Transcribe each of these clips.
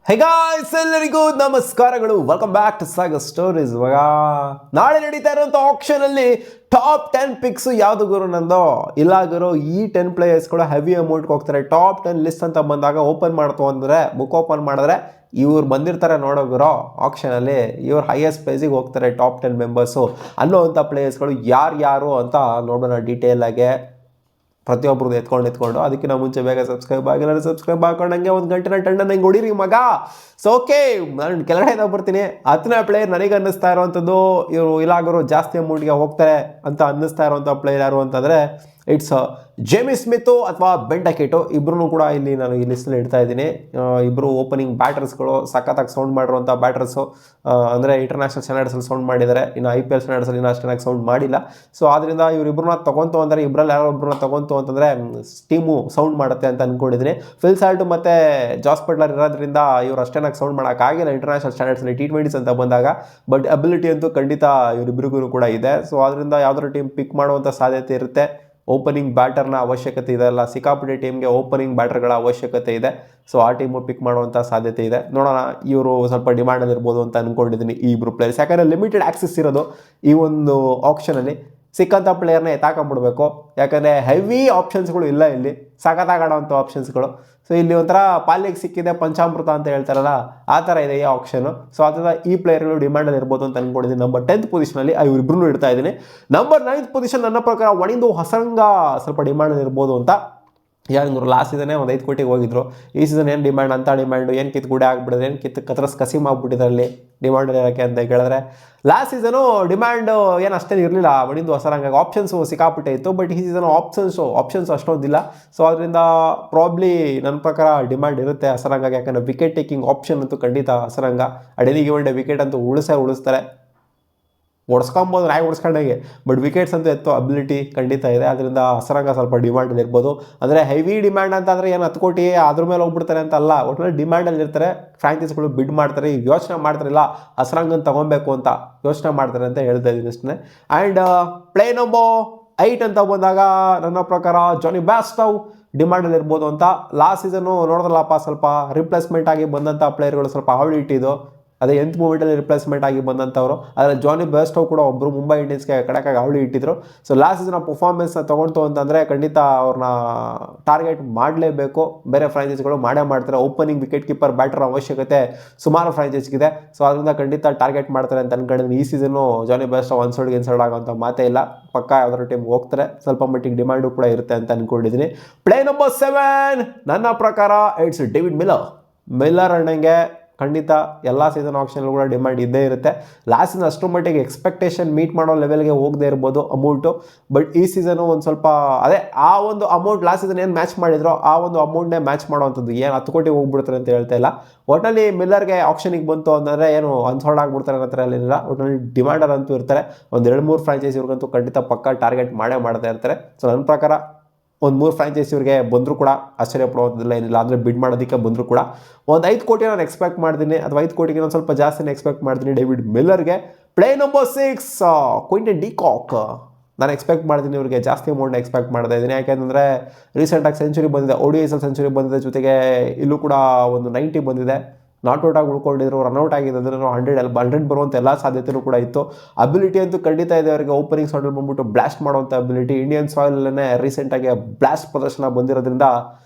ಹೇ guys, ಎಲ್ಲರಿಗೂ ನಮಸ್ಕಾರಗಳು. Welcome back to Sagar stories. ಇವಾಗ ನಾಳೆ ನಡೀತಾ ಇರುವಂಥ ಆಕ್ಷನಲ್ಲಿ ಟಾಪ್ 10 ಪಿಕ್ಸ್ ಯಾವುದು ಗುರು ನಂದು? ಇಲ್ಲ ಗುರು, ಈ 10 ಪ್ಲೇಯರ್ಸ್ಗಳು ಹೆವಿ ಅಮೌಂಟ್ಗೆ ಹೋಗ್ತಾರೆ. ಟಾಪ್ 10 ಲಿಸ್ಟ್ ಅಂತ ಬಂದಾಗ ಓಪನ್ ಮಾಡ್ತು ಅಂದರೆ, ಬುಕ್ ಓಪನ್ ಮಾಡಿದ್ರೆ ಇವ್ರು ಬಂದಿರ್ತಾರೆ ನೋಡೋ ಗುರು ಆಕ್ಷನಲ್ಲಿ. ಇವ್ರು ಹೈಯೆಸ್ಟ್ ಪ್ರೈಸಿಗೆ ಹೋಗ್ತಾರೆ, ಟಾಪ್ 10 ಮೆಂಬರ್ಸು ಅನ್ನೋವಂಥ ಪ್ಲೇಯರ್ಸ್ಗಳು ಯಾರು ಅಂತ ನೋಡೋಣ ಡೀಟೇಲ್ ಆಗಿ. ಪ್ರತಿಯೊಬ್ಬರದ್ದು ಎತ್ಕೊಂಡು ಅದಕ್ಕಿಂತ ಮುಂಚೆ ಬೇಗ ಸಬ್ಸ್ಕ್ರೈಬ್ ಆಗಿಲ್ಲ, ಸಬ್ಸ್ಕ್ರೈಬ್ ಹಾಕೊಂಡಂಗೆ ಒಂದು ಗಂಟೆನ ಟಣ್ಣಂಗೆ ಹೊಡೀರಿ ಮಗ. ಸೊ ಓಕೆ, ನಾನು ಕೆಳಗಡೆ ಬರ್ತೀನಿ. 10ನೇ ಪ್ಲೇಯರ್ ನನಗೆ ಅನ್ನಿಸ್ತಾ ಇರೋವಂಥದ್ದು, ಇವರು ಇಲ್ಲಾಗರು ಜಾಸ್ತಿ ಅಮೌಂಟ್ಗೆ ಹೋಗ್ತಾರೆ ಅಂತ ಅನ್ನಿಸ್ತಾ ಇರೋವಂಥ ಪ್ಲೇಯರ್ ಯಾರು ಅಂತಂದರೆ ಇಟ್ಸ್ ಜೇಮಿ ಸ್ಮಿತು ಅಥವಾ ಬೆಂಟಕಿಟು. ಇಬ್ಬರೂ ಕೂಡ ಇಲ್ಲಿ ನಾನು ಈ ಲಿಸ್ಟಲ್ಲಿ ಇಡ್ತಾ ಇದ್ದೀನಿ. ಇಬ್ಬರು ಓಪನಿಂಗ್ ಬ್ಯಾಟರ್ಸ್ಗಳು, ಸಖತ್ತಾಗಿ ಸೌಂಡ್ ಮಾಡಿರುವಂಥ ಬ್ಯಾಟರ್ಸು. ಅಂದರೆ ಇಂಟರ್ನ್ಯಾಷನಲ್ ಸ್ಟ್ಯಾಂಡರ್ಡ್ಸಲ್ಲಿ ಸೌಂಡ್ ಮಾಡಿದ್ದಾರೆ, ಇನ್ನು IPL ಸ್ಟ್ಯಾಂಡರ್ಡ್ಸಲ್ಲಿ ಇನ್ನೂ ಅಷ್ಟೇನಾಗಿ ಸೌಂಡ್ ಮಾಡಿಲ್ಲ. ಸೊ ಆದ್ದರಿಂದ ಇವರಿಬ್ಬರನ್ನ ತೊಗೊಂತು ಅಂದರೆ, ಇಬ್ಬರಲ್ಲಿ ಯಾರೋ ಒಬ್ಬರನ್ನ ತೊಗೊಂತು ಅಂತಂದರೆ ಟೀಮು ಸೌಂಡ್ ಮಾಡುತ್ತೆ ಅಂತ ಅಂದ್ಕೊಂಡಿದ್ದೀನಿ. ಫಿಲ್ ಸಾಲ್ಟು ಮತ್ತು ಜಾಸ್ ಬಟ್ಲರ್ ಇರೋದ್ರಿಂದ ಇವರು ಅಷ್ಟೇನಾಗಿ ಸೌಂಡ್ ಮಾಡೋಕ್ಕಾಗಿಲ್ಲ ಇಂಟರ್ನ್ಯಾಷನಲ್ ಸ್ಟ್ಯಾಂಡರ್ಡ್ಸಲ್ಲಿ T20s ಅಂತ ಬಂದಾಗ. ಬಟ್ ಅಬಿಲಿಟಿ ಅಂತೂ ಖಂಡಿತ ಇವರಿಬ್ಬರಿಗೂ ಕೂಡ ಇದೆ. ಸೊ ಅದರಿಂದ ಯಾವ್ದಾದ್ರು ಟೀಮ್ ಪಿಕ್ ಮಾಡುವಂಥ ಸಾಧ್ಯತೆ ಇರುತ್ತೆ. ಓಪನಿಂಗ್ ಬ್ಯಾಟರ್ನ ಅವಶ್ಯಕತೆ ಇದೆ ಅಲ್ಲ, ಸಿಕ್ಕಾಪಟ್ಟೆ ಟೀಮ್ಗೆ ಓಪನಿಂಗ್ ಬ್ಯಾಟರ್ಗಳ ಅವಶ್ಯಕತೆ ಇದೆ. ಸೊ ಆ ಟೀಮು ಪಿಕ್ ಮಾಡುವಂಥ ಸಾಧ್ಯತೆ ಇದೆ. ನೋಡೋಣ, ಇವರು ಸ್ವಲ್ಪ ಡಿಮ್ಯಾಂಡಲ್ಲಿ ಇರ್ಬೋದು ಅಂತ ಅಂದ್ಕೊಂಡಿದ್ದೀನಿ ಈ ಇಬ್ಬರು ಪ್ಲೇಯರ್ಸ್. ಯಾಕಂದರೆ ಲಿಮಿಟೆಡ್ ಆಕ್ಸೆಸ್ ಇರೋದು ಈ ಒಂದು ಆಪ್ಷನಲ್ಲಿ. ಸಿಕ್ಕಂಥ ಪ್ಲೇಯರ್ನ ಎತ್ತಾಕೊಂಡ್ಬಿಡ್ಬೇಕು, ಯಾಕಂದರೆ ಹೆವಿ ಆಪ್ಷನ್ಸ್ಗಳು ಇಲ್ಲ ಇಲ್ಲಿ, ಸಖತ್ತಾಗಾಡೋವಂಥ ಆಪ್ಷನ್ಸ್ಗಳು. ಸೊ ಇಲ್ಲಿ ಒಂಥರ ಪಾಲಿಗೆ ಸಿಕ್ಕಿದೆ ಪಂಚಾಮೃತ ಅಂತ ಹೇಳ್ತಾರಲ್ಲ, ಆ ಥರ ಇದೆ ಈ ಆಪ್ಷನು. ಸೊ ಅದರಿಂದ ಈ ಪ್ಲೇಯರ್ಗಳು ಡಿಮ್ಯಾಂಡಲ್ಲಿ ಇರ್ಬೋದು ಅಂತ ಅಂದ್ಕೊಂಡಿದ್ದೀನಿ. ನಂಬರ್ 10th ಪೊಸಿಷನಲ್ಲಿ ಇವರಿಬ್ಬರೂ ಇಡ್ತಾ ಇದ್ದೀನಿ. ನಂಬರ್ 9th ಪೊಸಿಷನ್ ನನ್ನ ಪ್ರಕಾರ ಒಣಿಂದು ಹಸರಂಗ ಸ್ವಲ್ಪ ಡಿಮ್ಯಾಂಡಲ್ಲಿ ಇರ್ಬೋದು ಅಂತ. ಯಾರು ಲಾಸ್ಟ್ ಸೀಸನ್ನೇ ಒಂದು 5 ಕೋಟಿಗೆ ಹೋಗಿದ್ರು. ಈ ಸೀಸನ್ ಏನು ಡಿಮ್ಯಾಂಡ್ ಅಂತ ಡಿಮ್ಯಾಂಡು, ಏನು ಕಿತ್ತು ಆಗ್ಬಿಡಿದ್ರೆ, ಏನು ಕತ್ರಸ್ ಕಸಿಮ್ ಆಗ್ಬಿಟ್ಟಿದ್ರಲ್ಲಿ ಡಿಮ್ಯಾಂಡ್ ಇರೋಕ್ಕೆ ಅಂತ ಕೇಳಿದ್ರೆ. ಲಾಸ್ಟ್ ಸೀಸನು ಡಿಮ್ಯಾಂಡು ಏನು ಅಷ್ಟೇನು ಇರಲಿಲ್ಲ ಒಣಿಂದು ಹಸರಂಗಾಗಿ. ಆಪ್ಷನ್ಸು ಸಿಕ್ಕಾಪಟ್ಟೆ ಇತ್ತು, ಬಟ್ ಈ ಸೀಸನ್ ಆಪ್ಷನ್ಸ್ ಅಷ್ಟೊಂದಿಲ್ಲ. ಸೊ ಅದರಿಂದ ಪ್ರಾಬ್ಲಿ ನನ್ನ ಪ್ರಕಾರ ಡಿಮ್ಯಾಂಡ್ ಇರುತ್ತೆ ಹಸರಂಗಾಗಿ. ಯಾಕಂದರೆ ವಿಕೆಟ್ ಟೇಕಿಂಗ್ ಆಪ್ಷನ್ ಅಂತೂ ಖಂಡಿತ ಹಸರಂಗ. ಅಡೆನಿಗೆ ಒಳ್ಳೆ ವಿಕೆಟ್ ಅಂತೂ ಉಳಿಸ್ತಾರೆ, ಓಡಿಸ್ಕೊಬೋದು ನಾಯಿ ಓಡಿಸ್ಕೊಂಡಾಗೆ. ಬಟ್ ವಿಕೆಟ್ಸ್ ಅಂತೂ ಎತ್ತೋ ಅಬಿಲಿಟಿ ಖಂಡಿತ ಇದೆ. ಅದರಿಂದ ಹಸರಂಗ ಸ್ವಲ್ಪ ಡಿಮ್ಯಾಂಡಲ್ಲಿ ಇರ್ಬೋದು. ಅಂದರೆ ಹೆವಿ ಡಿಮ್ಯಾಂಡ್ ಅಂತಂದರೆ ಏನು 10 ಕೋಟಿ ಅದ್ರ ಮೇಲೆ ಹೋಗ್ಬಿಡ್ತಾರೆ ಅಂತ ಅಲ್ಲ, ಒಟ್ಟಿನಲ್ಲಿ ಡಿಮ್ಯಾಂಡಲ್ಲಿ ಇರ್ತಾರೆ. ಫ್ರಾಂಚೈಸ್ಗಳು ಬಿಡ್ ಮಾಡ್ತಾರೆ, ಯೋಚನೆ ಮಾಡ್ತಾರಿಲ್ಲ ಹಸರಂಗನ ತೊಗೊಬೇಕು ಅಂತ ಯೋಚನೆ ಮಾಡ್ತಾರೆ ಅಂತ ಹೇಳ್ತಾ ಇದ್ದೀನಿ ಅಷ್ಟೇ. ಆ್ಯಂಡ್ ಪ್ಲೇ ನಂಬರ್ 8 ಅಂತ ಬಂದಾಗ ನನ್ನ ಪ್ರಕಾರ ಜಾನಿ ಬ್ಯಾಸ್ಟೌ ಡಿಮ್ಯಾಂಡಲ್ಲಿ ಇರ್ಬೋದು ಅಂತ. ಲಾಸ್ಟ್ ಸೀಸನ್ನು ನೋಡಿದ್ರಲ್ಲಪ್ಪ, ಸ್ವಲ್ಪ ರಿಪ್ಲೇಸ್ಮೆಂಟ್ ಆಗಿ ಬಂದಂಥ ಪ್ಲೇಯರ್ಗಳು ಸ್ವಲ್ಪ ಹಾವಳಿ ಇಟ್ಟಿದ್ದು. ಅದೇ 8th ಮೂಮೆಂಟಲ್ಲಿ ರಿಪ್ಲೇಸ್ಮೆಂಟ್ ಆಗಿ ಬಂದಂಥವ್ರು. ಆದರೆ ಜಾನಿ ಬೆಸ್ಟೋ ಕೂಡ ಒಬ್ಬರು ಮುಂಬೈ ಇಂಡಿಯನ್ಸ್ಗೆ ಕಡೆಕಾಗಿ ಅವಳಿ ಇಟ್ಟಿದ್ರು. ಸೊ ಲಾಸ್ಟ್ ಸೀಸನ್ ಪರ್ಫಾರ್ಮೆನ್ಸ್ನ ತೊಗೊಳ್ತು ಅಂತಂದರೆ ಖಂಡಿತ ಅವ್ರನ್ನ ಟಾರ್ಗೆಟ್ ಮಾಡಲೇಬೇಕು. ಬೇರೆ ಫ್ರಾಂಚೈಸ್ಗಳು ಮಾಡೇ ಮಾಡ್ತಾರೆ. ಓಪನಿಂಗ್ ವಿಕೆಟ್ ಕೀಪರ್ ಬ್ಯಾಟರ್ ಅವಶ್ಯಕತೆ ಸುಮಾರು ಫ್ರಾಂಚೈಸ್ಗಿದೆ. ಸೊ ಅದರಿಂದ ಖಂಡಿತ ಟಾರ್ಗೆಟ್ ಮಾಡ್ತಾರೆ ಅಂತ ಅಂದ್ಕೊಂಡಿದ್ದೀನಿ. ಈ ಸೀಸನ್ನು ಜಾನಿ ಬೆಸ್ಟೋ ಇನ್ಸರ್ಡ್ ಆಗೋಂಥ ಮಾತೇ ಇಲ್ಲ, ಪಕ್ಕ ಯಾವ್ದಾದ್ರು ಟೀಮ್ಗೆ ಹೋಗ್ತಾರೆ. ಸ್ವಲ್ಪ ಮಟ್ಟಿಗೆ ಡಿಮ್ಯಾಂಡು ಕೂಡ ಇರುತ್ತೆ ಅಂತ ಅಂದ್ಕೊಂಡಿದ್ದೀನಿ. ಪ್ಲೇ ನಂಬರ್ 7 ನನ್ನ ಪ್ರಕಾರ ಇಟ್ಸ್ ಡೇವಿಡ್ ಮಿಲ್ಲರ್ ಅಣ್ಣಂಗೆ ಖಂಡಿತ ಎಲ್ಲ ಸೀಸನ್ ಆಪ್ಷನ್ಗಳು ಕೂಡ ಡಿಮ್ಯಾಂಡ್ ಇದ್ದೇ ಇರುತ್ತೆ. ಲಾಸ್ಟ್ ಸೀಸನ್ ಅಷ್ಟರ ಮಟ್ಟಿಗೆ ಎಕ್ಸ್ಪೆಕ್ಟೇಷನ್ ಮೀಟ್ ಮಾಡೋ ಲೆವೆಲ್ಗೆ ಹೋಗದೆ ಇರ್ಬೋದು ಅಮೌಂಟು. ಬಟ್ ಈ ಸೀಸನು ಒಂದು ಸ್ವಲ್ಪ ಅದೇ ಆ ಒಂದು ಅಮೌಂಟ್ ಲಾಸ್ಟ್ ಸೀಸನ್ ಏನು ಮ್ಯಾಚ್ ಮಾಡಿದ್ರೋ ಆ ಒಂದು ಅಮೌಂಟ್ನೇ ಮ್ಯಾಚ್ ಮಾಡೋವಂಥದ್ದು. ಏನು 10 ಕೋಟಿ ಹೋಗ್ಬಿಡ್ತಾರೆ ಅಂತ ಹೇಳ್ತಾ ಇಲ್ಲ. ಒಟ್ಟಲ್ಲಿ ಮಿಲ್ಲರ್ಗೆ ಆಪ್ಷನಿಗೆ ಬಂತು ಅಂತಂದರೆ ಏನು ಅನ್ಸೋಲ್ಡ್ ಆಗ್ಬಿಡ್ತಾರೆ ಅನ್ನೋ ಥರ ಏನಿಲ್ಲ. ಒಟ್ಟಲ್ಲಿ ಡಿಮ್ಯಾಂಡರ್ ಅಂತೂ ಇರ್ತಾರೆ. ಒಂದು 2-3 ಫ್ರಾಂಚೈಸಿ ಇವ್ರಿಗಂತೂ ಖಂಡಿತ ಪಕ್ಕ ಟಾರ್ಗೆಟ್ ಮಾಡ್ತಾ ಇರ್ತಾರೆ. ಸೊ ನನ್ನ ಪ್ರಕಾರ ಒಂದು 3 ಫ್ರಾಂಚೈಸಿ ಇವ್ರಿಗೆ ಬಂದರೂ ಕೂಡ ಆಶ್ಚರ್ಯ ಪಡುವಂಥದ್ದಿಲ್ಲ, ಏನಿಲ್ಲ. ಅಂದರೆ ಬಿಡ್ ಮಾಡೋದಕ್ಕೆ ಬಂದರೂ ಕೂಡ ಒಂದು 5 ಕೋಟಿ ನಾನು ಎಕ್ಸ್ಪೆಕ್ಟ್ ಮಾಡ್ತೀನಿ, ಅಥವಾ 5 ಕೋಟಿಗೆ ನಾನು ಸ್ವಲ್ಪ ಜಾಸ್ತಿನೇ ಎಕ್ಸ್ಪೆಕ್ಟ್ ಮಾಡ್ತೀನಿ ಡೇವಿಡ್ ಮಿಲ್ಲರ್ಗೆ. Play number 6 Quinton de Kock. ನಾನು ಎಕ್ಸ್ಪೆಕ್ಟ್ ಮಾಡ್ತೀನಿ ಇವ್ರಿಗೆ ಜಾಸ್ತಿ ಅಮೌಂಟ್ನ ಎಕ್ಸ್ಪೆಕ್ಟ್ ಮಾಡ್ತಾ ಇದ್ದೀನಿ. ಯಾಕೆಂದರೆ ರೀಸೆಂಟಾಗಿ ಸೆಂಚುರಿ ಬಂದಿದೆ, ODIಸಲ್ಲಿ ಸೆಂಚುರಿ ಬಂದಿದೆ, ಜೊತೆಗೆ ಇಲ್ಲೂ ಕೂಡ ಒಂದು 90 ಬಂದಿದೆ. ನಾಟ್ ಔಟ್ ಉಳ್ಕೊಂಡಿದ್ರು, ರನ್ಔಟ್ ಆಗಿದೆ ಅಂದರೆ 100 ಬರುವಂಥ ಎಲ್ಲ ಸಾಧ್ಯತೆಯೂ ಕೂಡ ಇತ್ತು. ಅಬಿಲಿಟಿ ಅಂತೂ ಖಂಡಿತ ಇದೆ ಅವರಿಗೆ. ಓಪನಿಂಗ್ ಸಾಯ್ಡಲ್ಲಿ ಬಂದ್ಬಿಟ್ಟು ಬ್ಲಾಸ್ಟ್ ಮಾಡುವಂಥ ಅಬಿಲಿಟಿ. ಇಂಡಿಯನ್ ಸಾಯಿಲಲ್ಲೇ ರೀಸೆಂಟಾಗಿ ಬ್ಲಾಸ್ಟ್ ಪ್ರದರ್ಶನ ಬಂದಿರೋದ್ರಿಂದ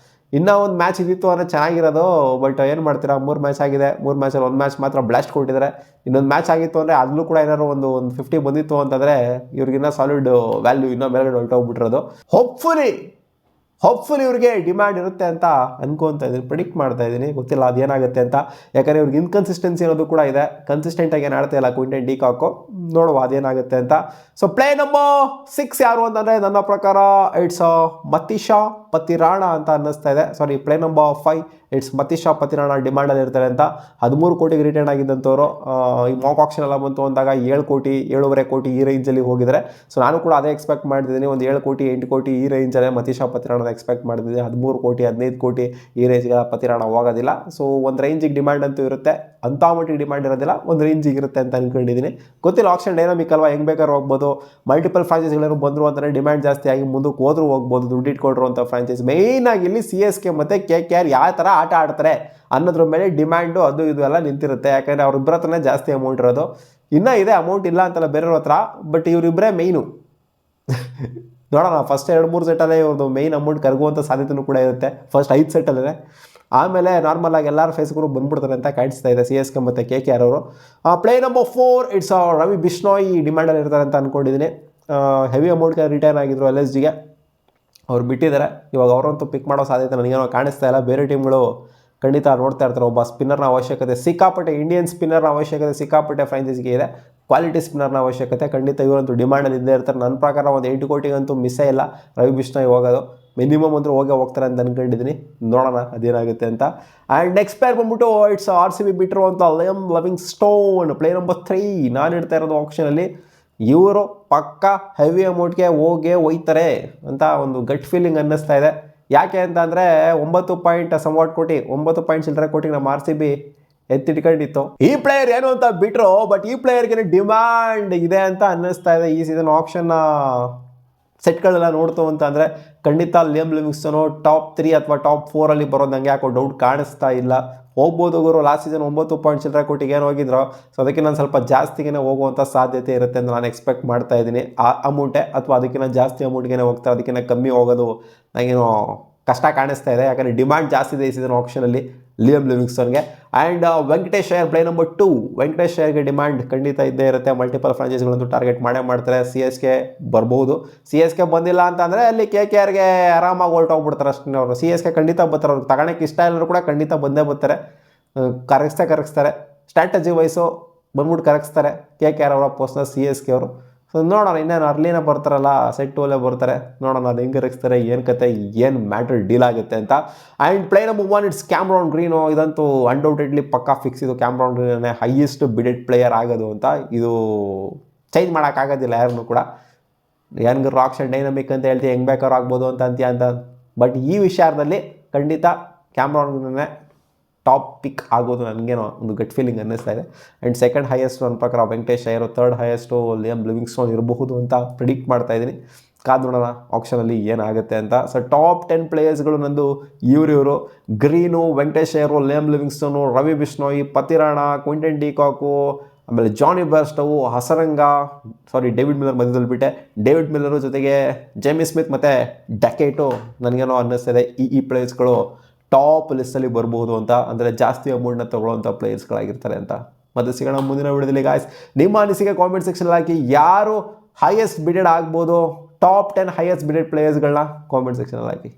ಇನ್ನೂ ಒಂದು ಮ್ಯಾಚ್ ಇದ್ದಿತ್ತು ಅಂದರೆ ಚೆನ್ನಾಗಿರೋದು. ಬಟ್ ಏನು ಮಾಡ್ತೀರಾ, 3 ಮ್ಯಾಚ್ ಆಗಿದೆ, 3 ಮ್ಯಾಚಲ್ಲಿ 1 ಮ್ಯಾಚ್ ಮಾತ್ರ ಬ್ಲಾಸ್ಟ್ ಕೊಟ್ಟಿದ್ದಾರೆ. ಇನ್ನೊಂದು ಮ್ಯಾಚ್ ಆಗಿತ್ತು ಅಂದರೆ ಅಲ್ಲೂ ಕೂಡ ಏನಾದ್ರು ಒಂದು 50 ಬಂದಿತ್ತು ಅಂತಂದರೆ ಇವ್ರಿಗಿನ್ನ ಸಾಲಿಡ್ ವ್ಯಾಲ್ಯೂ ಇನ್ನೂ ಮೇಲ್ಗಡೆ ಹೊರಟೋಗ್ಬಿಟ್ಟಿರೋದು. ಹೋಪ್ಫುಲಿ ಇವ್ರಿಗೆ ಡಿಮ್ಯಾಂಡ್ ಇರುತ್ತೆ ಅಂತ ಅನ್ಕೊತಾ ಇದ್ದೀನಿ, ಪ್ರಿಡಿಕ್ಟ್ ಮಾಡ್ತಾ ಇದ್ದೀನಿ. ಗೊತ್ತಿಲ್ಲ ಅದೇನಾಗುತ್ತೆ ಅಂತ. ಯಾಕಂದರೆ ಇವ್ರಿಗೆ ಇನ್ಕನ್ಸಿಸ್ಟೆನ್ಸಿ ಅನ್ನೋದು ಕೂಡ ಇದೆ. ಕನ್ಸಿಸ್ಟೆಂಟಾಗಿ ಏನು ಆಡ್ತಾ ಇಲ್ಲ ಕ್ವಿಂಟನ್ ಡಿ ಕಾಕು. ನೋಡುವ ಅದೇನಾಗುತ್ತೆ ಅಂತ. ಸೊ ಪ್ಲೇ ನಂಬರ್ 6 ಯಾರು ಅಂತಂದರೆ ನನ್ನ ಪ್ರಕಾರ ಇಟ್ಸ್ ಮತೀಶಾ ಪತಿರಾಣ ಅಂತ ಅನ್ನಿಸ್ತಾ ಇದೆ. ಸಾರಿ, ಪ್ಲೇ ನಂಬರ್ 5 ಇಟ್ಸ್ ಮತೀಶಾ ಪತಿರಾಣ ಡಿಮ್ಯಾಂಡಲ್ಲಿ ಇರ್ತಾರೆ ಅಂತ. 13 ಕೋಟಿಗೆ ರಿಟರ್ನ್ ಆಗಿದ್ದಂಥವ್ರು ಈ ಮಾಕ್ ಆಕ್ಷನ್ ಎಲ್ಲ ಬಂತು ಅಂದಾಗ 7 ಕೋಟಿ 7.5 ಕೋಟಿ ಈ ರೇಂಜಲ್ಲಿ ಹೋಗಿದ್ದಾರೆ. ಸೊ ನಾನು ಕೂಡ ಅದೇ ಎಕ್ಸ್ಪೆಕ್ಟ್ ಮಾಡ್ತಿದ್ದೀನಿ. ಒಂದು 7 ಕೋಟಿ 8 ಕೋಟಿ ಈ ರೇಂಜಲ್ಲೇ ಮತೀಶಾ ಪತಿರಾಣ ಎಕ್ಸ್ಪೆಕ್ಟ್ ಮಾಡ್ತಿದ್ದೀನಿ. 13 ಕೋಟಿ 15 ಕೋಟಿ ಈ ರೇಂಜ್ಗೆ ಪತಿರಾಣ ಹೋಗೋದಿಲ್ಲ. ಸೊ ಒಂದು ರೇಂಜಿಗೆ ಡಿಮ್ಯಾಂಡ್ ಅಂತೂ ಇರುತ್ತೆ, ಅಂಥ ಮಟ್ಟಿಗೆ ಡಿಮ್ಯಾಂಡ್ ಇರೋದಿಲ್ಲ, ಒಂದು ರೇಂಜಿಗೆ ಇರುತ್ತೆ ಅಂತ ಅಂದ್ಕೊಂಡಿದ್ದೀನಿ. ಗೊತ್ತಿಲ್ಲ, ಆಕ್ಷನ್ ಡೈನಾಮಿಕ್ ಅಲ್ವಾ, ಹೆಂಗೆ ಬೇಕಾದ್ರೂ ಹೋಗ್ಬೋದು. ಮಲ್ಟಿಪಲ್ ಫ್ರಾಂಚೈಸಿಗಳೇನು ಬಂದರು ಅಂತಲೇ ಡಿಮ್ಯಾಂಡ್ ಜಾಸ್ತಿ ಆಗಿ ಮುಂದಕ್ಕೆ ಹೋದ್ರೂ ಹೋಗ್ಬೋದು. ದುಡ್ಡು ಇಟ್ಕೊಳ್ರು ಅಂತ ಫ್ರಾಂಚೈಸ್ ಮೇಯ್ನಾಗಿ ಇಲ್ಲಿ CSK ಮತ್ತು KKR ಯಾವ ಥರ ಆಟ ಆಡ್ತಾರೆ ಅನ್ನೋದ್ರ ಮೇಲೆ ಡಿಮ್ಯಾಂಡು ಅದು ಇದು ಎಲ್ಲ ನಿಂತಿರುತ್ತೆ. ಯಾಕಂದರೆ ಅವ್ರಿಬ್ಬರ ಹತ್ರನೇ ಜಾಸ್ತಿ ಅಮೌಂಟ್ ಇರೋದು. ಇನ್ನೂ ಇದೆ ಅಮೌಂಟ್ ಇಲ್ಲ ಅಂತಲ್ಲ ಬೇರೆಯವ್ರ ಹತ್ರ, ಬಟ್ ಇವರಿಬ್ಬರೇ ಮೇಯ್ನು. ನೋಡೋಣ, ಫಸ್ಟ್ 2-3 ಸೆಟ್ಟಲ್ಲೇ ಇವ್ರದ್ದು ಮೇಯ್ನ್ ಅಮೌಂಟ್ ಕರಗುವಂಥ ಸಾಧ್ಯತೆಯೂ ಕೂಡ ಇರುತ್ತೆ. ಫಸ್ಟ್ 5 ಸೆಟ್ಟಲ್ಲೇ, ಆಮೇಲೆ ನಾರ್ಮಲ್ ಆಗಿ ಎಲ್ಲರ ಫೇಸ್ಗಳು ಬಂದ್ಬಿಡ್ತಾರೆ ಅಂತ ಕಾಣಿಸ್ತಾ ಇದೆ CSK ಮತ್ತು KKR ಅವರು. Play number 4 it's Ravi Bishnoi ಡಿಮ್ಯಾಂಡಲ್ಲಿ ಇರ್ತಾರೆ ಅಂತ ಅಂದ್ಕೊಂಡಿದ್ದೀನಿ. ಹೆವಿ ಅಮೌಂಟ್ಗೆ ರಿಟರ್ನ್ ಆಗಿದ್ರು LSGಗೆ, ಅವ್ರು ಬಿಟ್ಟಿದ್ದಾರೆ. ಇವಾಗ ಅವರಂತೂ ಪಿಕ್ ಮಾಡೋ ಸಾಧ್ಯತೆ ನನಗೇನೋ ಕಾಣಿಸ್ತಾ ಇಲ್ಲ. ಬೇರೆ ಟೀಮ್ಗಳು ಖಂಡಿತ ನೋಡ್ತಾ ಇರ್ತಾರೆ. ಒಬ್ಬ ಸ್ಪಿನ್ನರ್ನ ಅವಶ್ಯಕತೆ ಸಿಕ್ಕಾಪಟ್ಟೆ, ಇಂಡಿಯನ್ ಸ್ಪಿನ್ನರ್ನ ಅವಶ್ಯಕತೆ ಸಿಕ್ಕಾಪಟ್ಟೆ ಫ್ರಾಂಚೈಸಿಗೆ ಇದೆ. ಕ್ವಾಲಿಟಿ ಸ್ಪಿನ್ನರ್ನ ಅವಶ್ಯಕತೆ ಖಂಡಿತ ಇವರಂತೂ ಡಿಮ್ಯಾಂಡಲ್ಲಿ ಇದ್ದೇ ಇರ್ತಾರೆ. ನನ್ನ ಪ್ರಕಾರ ಒಂದು 8 ಕೋಟಿಗಂತೂ ಮಿಸ್ಸೇ ಇಲ್ಲ ರವಿ ಬಿಷ್ಣೋಯ್ ಹೋಗೋದು. ಮಿನಿಮಮ್ ಅಂದರೂ ಹೋಗ್ತಾರೆ ಅಂತ ಅಂದ್ಕೊಂಡಿದ್ದೀನಿ. ನೋಡೋಣ ಅದೇನಾಗುತ್ತೆ ಅಂತ. ಆ್ಯಂಡ್ ನೆಕ್ಸ್ಟ್ ಪ್ಲೇಯರ್ ಬಂದ್ಬಿಟ್ಟು ಇಟ್ಸ್ RCB ಬಿಟ್ಟರು ಅಂತ ಲಿಯಾಮ್ ಲಿವಿಂಗ್ಸ್ಟೋನ್, ಪ್ಲೇ ನಂಬರ್ 3 ನಾನು ಇಡ್ತಾ ಇರೋದು ಆಪ್ಷನಲ್ಲಿ. ಇವರು ಪಕ್ಕ ಹೆವಿ ಅಮೌಂಟ್ಗೆ ಹೋಯ್ತಾರೆ ಅಂತ ಒಂದು ಗಟ್ ಫೀಲಿಂಗ್ ಅನ್ನಿಸ್ತಾ ಇದೆ. ಯಾಕೆ ಅಂತ ಅಂದರೆ 9 ಚಿಲ್ಲರೆ ಕೋಟಿಗೆ ನಮ್ಮ RCB ಎತ್ತಿಟ್ಕೊಂಡಿತ್ತು. ಈ ಪ್ಲೇಯರ್ ಏನು ಅಂತ ಬಿಟ್ಟರು, ಬಟ್ ಈ ಪ್ಲೇಯರ್ಗೆ ಡಿಮ್ಯಾಂಡ್ ಇದೆ ಅಂತ ಅನ್ನಿಸ್ತಾ ಇದೆ. ಈ ಸೀಸನ್ ಆಪ್ಷನ್ನ ಸೆಟ್ಗಳೆಲ್ಲ ನೋಡ್ತು ಅಂತ ಅಂದರೆ ಖಂಡಿತ ಲಿಯಾಮ್ ಲಿವಿಂಗ್ಸ್ಟೋನು ಟಾಪ್ 3 ಅಥವಾ ಟಾಪ್ 4 ಬರೋದು ನನಗೆ ಯಾಕೋ ಡೌಟ್ ಕಾಣಿಸ್ತಾ ಇಲ್ಲ. ಹೋಗ್ಬೋದು ಗುರು, ಲಾಸ್ಟ್ ಸೀಸನ್ 9 ಚಿಲ್ಲರೆ ಕೋಟಿಗೆ ಏನು ಹೋಗಿದ್ರು. ಸೊ ಅದಕ್ಕೆ ನಾನು ಸ್ವಲ್ಪ ಜಾಸ್ತಿಗೆ ಹೋಗುವಂಥ ಸಾಧ್ಯತೆ ಇರುತ್ತೆ ಅಂತ ನಾನು ಎಕ್ಸ್ಪೆಕ್ಟ್ ಮಾಡ್ತಾ ಇದ್ದೀನಿ. ಆ ಅಮೌಂಟೇ ಅಥವಾ ಅದಕ್ಕಿಂತ ಜಾಸ್ತಿ ಅಮೌಂಟ್ಗೆ ಹೋಗ್ತಾರೆ, ಅದಕ್ಕಿಂತ ಕಮ್ಮಿ ಹೋಗೋದು ನನಗೇನೋ ಕಷ್ಟ ಕಾಣಿಸ್ತಾ ಇದೆ. ಯಾಕಂದರೆ ಡಿಮ್ಯಾಂಡ್ ಜಾಸ್ತಿ ಇದೆ ಈ ಸೀಸನ್ ಆಪ್ಷನಲ್ಲಿ ಲಿಯಾಮ್ ಲಿವಿಂಗ್ಸ್ಟೋನ್ಗೆ. And Venkatesh Iyer play number 2, Venkatesh ಅಯ್ಯರ್ಗೆ ಡಿಮ್ಯಾಂಡ್ ಖಂಡಿತ ಇದ್ದೇ ಇರುತ್ತೆ. ಮಲ್ಟಿಪಲ್ ಫ್ರಾಂಚೈಸಿಗಳಂತೂ ಟಾರ್ಗೆಟ್ ಮಾಡ್ತಾರೆ. CSK ಬರ್ಬೋದು. CSK ಬಂದಿಲ್ಲ ಅಂತಂದರೆ ಅಲ್ಲಿ KKRಗೆ ಆರಾಮಾಗಿ ಹೊರಟೋಗ್ಬಿಡ್ತಾರೆ ಅಷ್ಟೇ ಅವರು. CSK ಖಂಡಿತ ಬರ್ತಾರೆ, ಅವ್ರಿಗೆ ತಗೊಳಕ್ಕೆ ಇಷ್ಟ ಇಲ್ಲರೂ ಕೂಡ ಖಂಡಿತ ಬಂದೇ ಬರ್ತಾರೆ. ಕರಗಿಸ್ತಾರೆ ಸ್ಟ್ರಾಟಜಿ ವೈಸು ಬಂದ್ಬಿಟ್ಟು ಕರಗಿಸ್ತಾರೆ KKR ಅವರ ಪೋಸ್ಟ್ನ CSK ಅವರು. ಸೊ ನೋಡೋಣ, ಇನ್ನೇನು ಅರ್ಲಿನ ಬರ್ತಾರಲ್ಲ, ಸೆಟ್ ಟೋಲೆ ಬರ್ತಾರೆ, ನೋಡೋಣ ಅದು ಹೆಂಗೆ ಕರಗಿಸ್ತಾರೆ, ಏನು ಕತೆ, ಏನು ಮ್ಯಾಟ್ರ್ ಡೀಲ್ ಆಗುತ್ತೆ ಅಂತ. And play number 1 it's Cameron green. ಇದಂತೂ ಅನ್ಡೌಟೆಡ್ಲಿ ಪಕ್ಕಾ ಫಿಕ್ಸ್. ಇದು ಕ್ಯಾಮ್ರಾನ್ ಗ್ರೀನೇ ಹೈಯೆಸ್ಟ್ ಬಿಡೆಡ್ ಪ್ಲೇಯರ್ ಆಗೋದು ಅಂತ. ಇದು ಚೇಂಜ್ ಮಾಡೋಕ್ಕಾಗೋದಿಲ್ಲ ಯಾರನ್ನೂ ಕೂಡ. ಹೆಂಗೆ ರಾಕ್ಸ್ ಡೈನಮಿಕ್ ಅಂತ ಹೇಳ್ತೀವಿ, ಹೆಂಗೆ ಬೇಕಾದ್ರೂ ಆಗ್ಬೋದು ಅಂತ ಬಟ್ ಈ ವಿಚಾರದಲ್ಲಿ ಖಂಡಿತ ಕ್ಯಾಮ್ರಾನ್ ಗ್ರೀನೇ ಟಾಪ್ ಪಿಕ್ ಆಗೋದು ನನಗೇನೋ ಒಂದು ಗಟ್ ಫೀಲಿಂಗ್ ಅನ್ನಿಸ್ತಾ ಇದೆ. ಆ್ಯಂಡ್ ಸೆಕೆಂಡ್ ಹೈಯೆಸ್ಟ್ ನನ್ನ ಪ್ರಕಾರ Venkatesh Iyer, third highest Liam Livingstone ಇರಬಹುದು ಅಂತ ಪ್ರಿಡಿಕ್ಟ್ ಮಾಡ್ತಾ ಇದ್ದೀನಿ. ಕಾದು ನೋಡೋಣ ಆಪ್ಷನಲ್ಲಿ ಏನಾಗುತ್ತೆ ಅಂತ. ಸೊ ಟಾಪ್ 10 ಪ್ಲೇಯರ್ಸ್ಗಳು ನಂದು ಇವರು green, Venkatesh ಅಯ್ಯರು, Liam ಲಿವಿಂಗ್ಸ್ಟೋನು, Ravi Bishnoi, Pathirana, Quinton ಡಿಕಾಕು, ಆಮೇಲೆ ಜಾನಿ ಬೆರ್ಸ್ಟೋವು, ಡೇವಿಡ್ ಮಿಲ್ಲರ್ ಮಧ್ಯದಲ್ಲಿ ಬಿಟ್ಟೆ. ಡೇವಿಡ್ ಮಿಲ್ಲರು ಜೊತೆಗೆ ಜೇಮಿ ಸ್ಮಿತ್ ಮತ್ತು ಡಕೆಟು ನನಗೇನೋ ಅನ್ನಿಸ್ತಿದೆ ಈ ಪ್ಲೇಯರ್ಸ್ಗಳು ಟಾಪ್ ಲಿಸ್ಟಲ್ಲಿ ಬರ್ಬೋದು ಅಂತ. ಅಂದರೆ ಜಾಸ್ತಿ ಅಮೌಂಟ್ನ ತೊಗೊಳ್ಳೋಂಥ ಪ್ಲೇಯರ್ಸ್ಗಳಾಗಿರ್ತಾರೆ ಅಂತ. ಮತ್ತೆ ಸಿಗೋಣ ಮುಂದಿನ ವಿಡಿಯೋದಲ್ಲಿ ಗಾಯ್ಸ್. ನಿಮ್ಮ ಅನಿಸಿಕೆ ಕಾಮೆಂಟ್ ಸೆಕ್ಷನಲ್ಲಿ ಹಾಕಿ. ಯಾರು ಹೈಯೆಸ್ಟ್ ಬಿಡೆಡ್ ಆಗ್ಬೋದು, ಟಾಪ್ 10 ಹೈಯೆಸ್ಟ್ ಬಿಡೆಡ್ ಪ್ಲೇಯರ್ಸ್ಗಳನ್ನ ಕಾಮೆಂಟ್ ಸೆಕ್ಷನಲ್ಲಿ ಹಾಕಿ.